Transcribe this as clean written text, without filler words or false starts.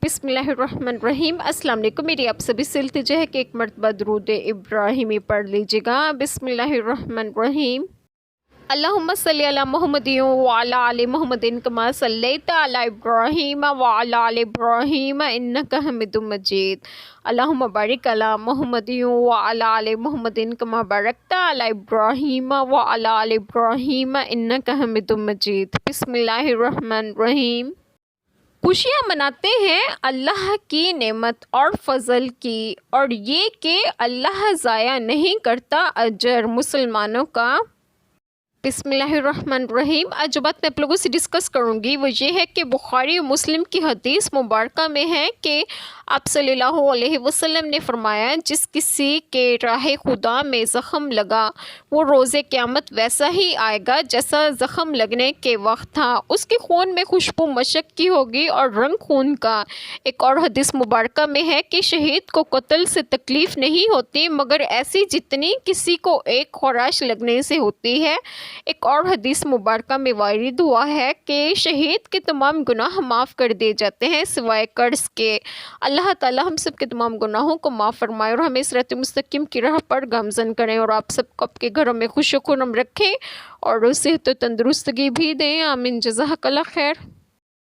بسم اللہ الرحمن الرحیم۔ السلام علیکم، میری آپ سبھی سے التجا ہے کہ ایک مرتبہ درود ابراہیمی پڑھ لیجیے گا۔ بسم اللہ الرحمن الرحیم۔ اللہم صلی علی محمد وعلی آل محمد کما صلیت علی ابراہیم وعلی آل ابراہیم انک حمید مجید۔ اللہم بارک علی محمد وعلی آل محمد کما بارکت علی ابراہیم وعلی آل ابراہیم انک حمید مجید۔ بسم اللہ الرحمن الرحیم۔ خوشیاں مناتے ہیں اللہ کی نعمت اور فضل کی، اور یہ کہ اللہ ضائع نہیں کرتا اجر مسلمانوں کا۔ بسم اللہ الرحمن الرحیم۔ آج جو بات میں آپ لوگوں سے ڈسکس کروں گی وہ یہ ہے کہ بخاری و مسلم کی حدیث مبارکہ میں ہے کہ آپ صلی اللہ علیہ وسلم نے فرمایا، جس کسی کے راہ خدا میں زخم لگا وہ روز قیامت ویسا ہی آئے گا جیسا زخم لگنے کے وقت تھا۔ اس کے خون میں خوشبو مشک کی ہوگی اور رنگ خون کا۔ ایک اور حدیث مبارکہ میں ہے کہ شہید کو قتل سے تکلیف نہیں ہوتی مگر ایسی جتنی کسی کو ایک خراش لگنے سے ہوتی ہے۔ ایک اور حدیث مبارکہ میں وارد ہوا ہے کہ شہید کے تمام گناہ معاف کر دیے جاتے ہیں سوائے قرض کے۔ اللہ تعالی ہم سب کے تمام گناہوں کو معاف فرمائے اور ہمیں صراط مستقیم کی راہ پر گامزن کریں، اور آپ سب کو آپ کے گھروں میں خوش و خرم رکھیں اور صحت و تندرستگی بھی دیں۔ آمین۔ جزاک اللہ خیر۔